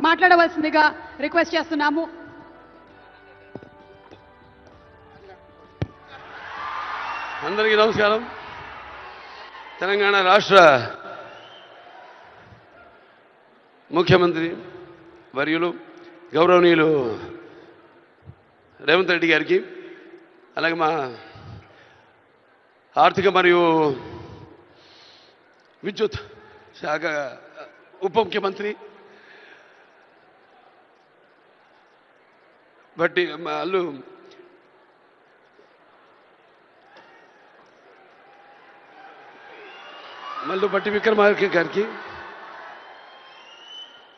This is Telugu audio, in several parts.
మాట్లాడవలసిందిగా రిక్వెస్ట్ చేస్తున్నాము. అందరికీ నమస్కారం. తెలంగాణ రాష్ట్ర ముఖ్యమంత్రి వర్యులు గౌరవనీయులు రేవంత్ రెడ్డి గారికి, అలాగే మా ఆర్థిక మరియు విద్యుత్ శాఖ ఉప ముఖ్యమంత్రి బట్టి వాళ్ళు మల్లు బట్టి విక్రమార్క గారికి,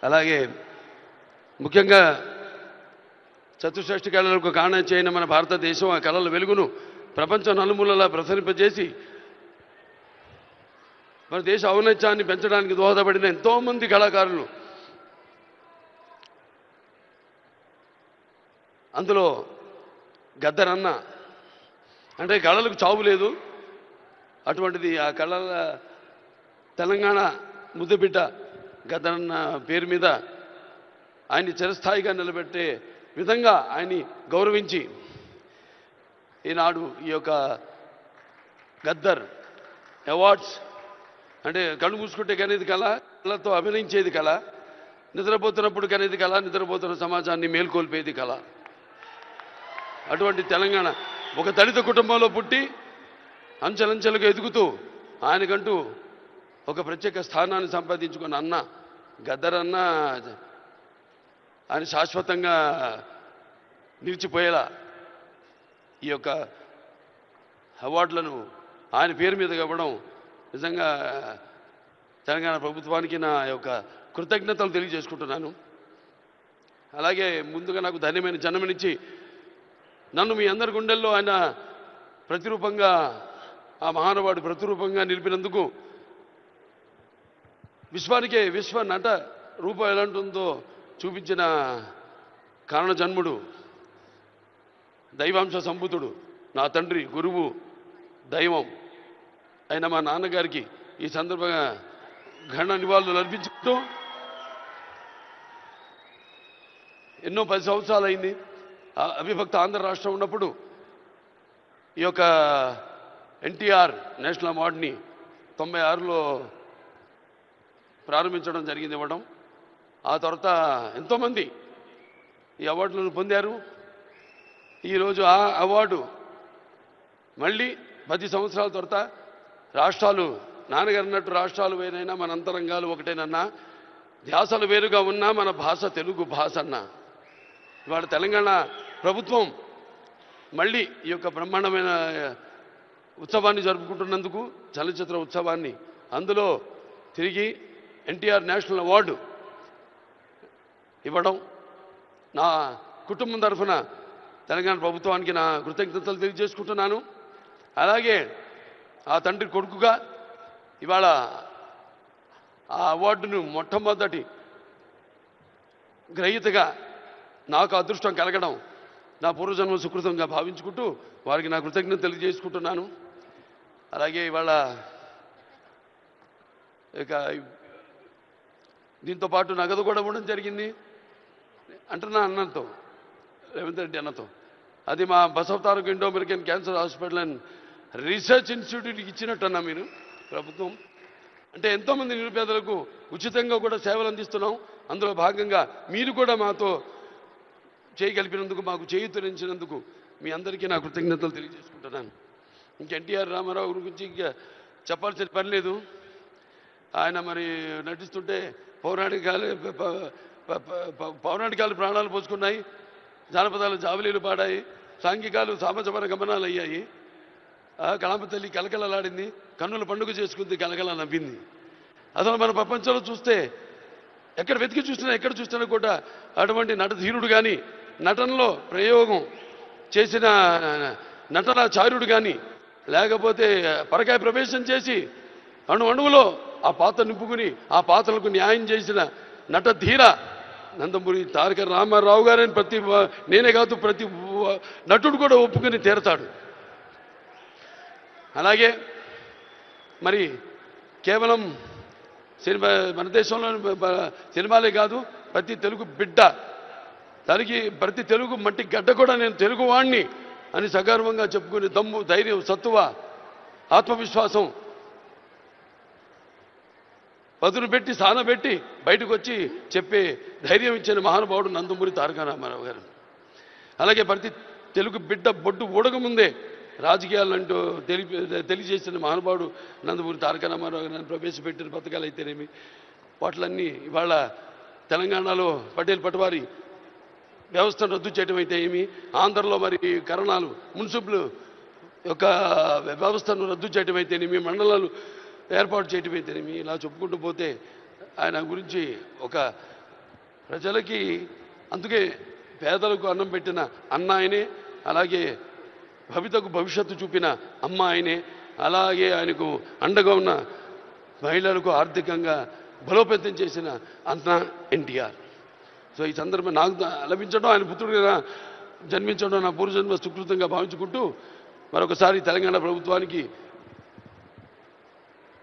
అలాగే ముఖ్యంగా చతుషష్ఠి కళలకు కారణం చేయని మన భారతదేశం ఆ కళల వెలుగును ప్రపంచ నలుమూలలా ప్రసరింపజేసి మన దేశ ఔన్నత్యాన్ని పెంచడానికి దోహదపడిన ఎంతోమంది కళాకారులు, అందులో గద్దరన్న అంటే కళలకు చావు లేదు, అటువంటిది ఆ కళల తెలంగాణ ముద్దుబిడ్డ గద్దరన్న పేరు మీద ఆయన్ని చిరస్థాయిగా నిలబెట్టే విధంగా ఆయన్ని గౌరవించి ఈనాడు ఈ యొక్క గద్దర్ అవార్డ్స్ అంటే కళ్ళు మూసుకుంటే కనేది కళ, కళతో అభినయించేది కళ, నిద్రపోతున్నప్పుడు కనేది కళ, నిద్రపోతున్న సమాజాన్ని మేల్కొల్పేది కళ. అటువంటి తెలంగాణ ఒక దళిత కుటుంబంలో పుట్టి అంచెలంచెలుగా ఎదుగుతూ ఆయనకంటూ ఒక ప్రత్యేక స్థానాన్ని సంపాదించుకున్న అన్న గద్దర్ అన్న ఆయన శాశ్వతంగా నిలిచిపోయేలా ఈ యొక్క అవార్డులను ఆయన పేరు మీద ఇవ్వడం నిజంగా తెలంగాణ ప్రభుత్వానికి నా యొక్క కృతజ్ఞతలు తెలియజేసుకుంటున్నాను. అలాగే ముందుగా నాకు ధన్యమైన జన్మనిచ్చి నన్ను మీ అందరి గుండెల్లో ఆయన ప్రతిరూపంగా, ఆ మహానుభావుడు ప్రతిరూపంగా నిలిపినందుకు, విశ్వానికే విశ్వ నట రూపం ఎలాంటిందో చూపించిన కారణ జన్ముడు, దైవాంశ సంభూతుడు, నా తండ్రి, గురువు, దైవం అయిన మా నాన్నగారికి ఈ సందర్భంగా ఘన నివాళులు అర్పించుకుంటూ, ఎన్నో 10 సంవత్సరాలు అయింది అవిభక్త ఆంధ్ర రాష్ట్రం ఉన్నప్పుడు ఈ యొక్క ఎన్టీఆర్ నేషనల్ అవార్డుని 96లో ప్రారంభించడం జరిగింది, ఇవ్వడం. ఆ తర్వాత ఎంతోమంది ఈ అవార్డులను పొందారు. ఈరోజు ఆ అవార్డు మళ్ళీ 10 సంవత్సరాల తర్వాత రాష్ట్రాలు, నాన్నగారు అన్నట్టు రాష్ట్రాలు వేరైనా మన అంతరంగాలు ఒకటేనన్నా, ధ్యాసలు వేరుగా ఉన్నా మన భాష తెలుగు భాష అన్న. ఇవాళ తెలంగాణ ప్రభుత్వం మళ్ళీ ఈ యొక్క బ్రహ్మాండమైన ఉత్సవాన్ని జరుపుకుంటున్నందుకు, చలనచిత్ర ఉత్సవాన్ని, అందులో తిరిగి ఎన్టీఆర్ నేషనల్ అవార్డు ఇవ్వడం నా కుటుంబం తరఫున తెలంగాణ ప్రభుత్వానికి నా కృతజ్ఞతలు తెలియజేసుకుంటున్నాను. అలాగే ఆ తండ్రి కొడుకుగా ఇవాళ ఆ అవార్డును మొట్టమొదటి గ్రహీతగా నాకు అదృష్టం కలగడం నా పూర్వజన్మ సుకృతంగా భావించుకుంటూ వారికి నా కృతజ్ఞత తెలియజేసుకుంటున్నాను. అలాగే ఇవాళ ఇక దీంతో పాటు నగదు కూడా ఇవ్వడం జరిగింది అంటున్నా అన్నతో, రేవంత్ రెడ్డి అన్నతో. అది మా Basavataraka Indo American cancer hospital and research ఇన్స్టిట్యూట్కి ఇచ్చినట్టన్నా మీరు ప్రభుత్వం. అంటే ఎంతోమంది నిరుపేదలకు ఉచితంగా కూడా సేవలు అందిస్తున్నాం. అందులో భాగంగా మీరు కూడా మాతో చేయగలిపినందుకు, మాకు చేయూతనించినందుకు మీ అందరికీ నా కృతజ్ఞతలు తెలియజేసుకుంటున్నాను. ఇంక ఎన్టీఆర్ రామారావు గురించి ఇంకా చెప్పాల్సిన పని లేదు. ఆయన మరి నటిస్తుంటే పౌరాణికాలు ప్రాణాలు పోసుకున్నాయి, జానపదాలు జావలీలు పాడాయి, సాంఘికాలు సామజమన గమనాలు అయ్యాయి. కళామ తల్లి కలకలలాడింది, కన్నుల పండుగ చేసుకుంది, కలకల నవ్వింది. అసలు మన ప్రపంచంలో చూస్తే ఎక్కడ వెతికి చూసినా, ఎక్కడ చూసినా కూడా అటువంటి నటధీరుడు కానీ, నటనలో ప్రయోగం చేసిన నటనాచార్యుడు కానీ, లేకపోతే పరకాయ ప్రవేశం చేసి అణువులో ఆ పాత్ర నింపుకుని ఆ పాత్రలకు న్యాయం చేసిన నటధీర నందమూరి తారక రామారావు గారని నేనే కాదు ప్రతి నటుడు కూడా ఒప్పుకొని తీరతాడు. అలాగే మరి కేవలం సినిమా, మన దేశంలో సినిమాలే కాదు, ప్రతి తెలుగు బిడ్డ, దానికి ప్రతి తెలుగు మట్టి గడ్డ కూడా నేను తెలుగువాణ్ణి అని సగర్వంగా చెప్పుకునే దమ్ము, ధైర్యం, సత్తువ, ఆత్మవిశ్వాసం పదును పెట్టి సానబెట్టి బయటకు వచ్చి చెప్పే ధైర్యం ఇచ్చిన మహానుభావుడు నందమూరి తారక రామారావు గారు. అలాగే ప్రతి తెలుగు బిడ్డ బొడ్డు ఊడకముందే రాజకీయాలంటూ తెలియజేసిన మహానుభావుడు నందమూరి తారక రామారావు గారు ప్రవేశపెట్టిన పథకాలు అయితేనేమి, వాటిలన్నీ ఇవాళ తెలంగాణలో పటేల్ పటవారి వ్యవస్థను రద్దు చేయడం అయితే ఏమి, ఆంధ్రలో మరి కరణాలు మున్సిపల్ యొక్క వ్యవస్థను రద్దు చేయడం అయితేనేమి, మండలాలు ఏర్పాటు చేయడం అయితేనేమి, ఇలా చెప్పుకుంటూ పోతే ఆయన గురించి ఒక ప్రజలకి, అందుకే పేదలకు అన్నం పెట్టిన అన్న ఆయనే, అలాగే భవితకు భవిష్యత్తు చూపిన అమ్మ ఆయనే, అలాగే ఆయనకు అండగా ఉన్న మహిళలకు ఆర్థికంగా బలోపేతం చేసిన అన్న ఎన్టీఆర్. సో ఈ సందర్భం నాకు లభించడం, ఆయన పుత్రుడిగా జన్మించడం నా పూర్వజన్మ సుకృతంగా భావించుకుంటూ మరొకసారి తెలంగాణ ప్రభుత్వానికి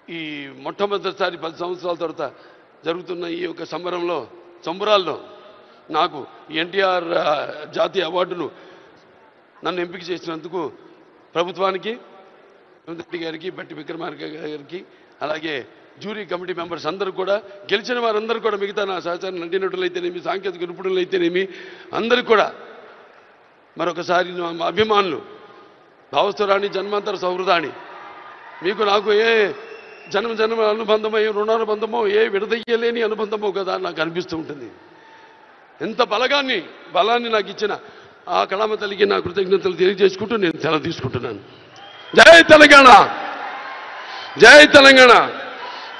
ఈ మొట్టమొదటిసారి 10 సంవత్సరాల తర్వాత జరుగుతున్న ఈ యొక్క సంబరాల్లో నాకు ఎన్టీఆర్ జాతీయ అవార్డును నన్ను ఎంపిక చేసినందుకు ప్రభుత్వానికి, రెడ్డి గారికి, బట్టి విక్రమార్క గారికి, అలాగే జ్యూరీ కమిటీ మెంబర్స్ అందరూ కూడా, గెలిచిన వారందరూ కూడా, మిగతా నా సహచార నటీనటులైతేనేమి, సాంకేతిక నిపుణులైతేనేమి అందరికీ కూడా మరొకసారి మా అభిమానులు, భావస్థురాణి జన్మాంతర సౌహృదాన్ని, మీకు నాకు ఏ జన్మ అనుబంధమో, రుణానుబంధమో, ఏ విడదయ్యలేని అనుబంధమో కదా నాకు అనిపిస్తూ ఉంటుంది. ఎంత బలాన్ని నాకు ఇచ్చిన ఆ కళామ తల్లికి నా కృతజ్ఞతలు తెలియజేసుకుంటూ నేను సెలవు తీసుకుంటున్నాను. జై తెలంగాణ, జై తెలంగాణ,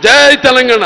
జై తెలంగాణ.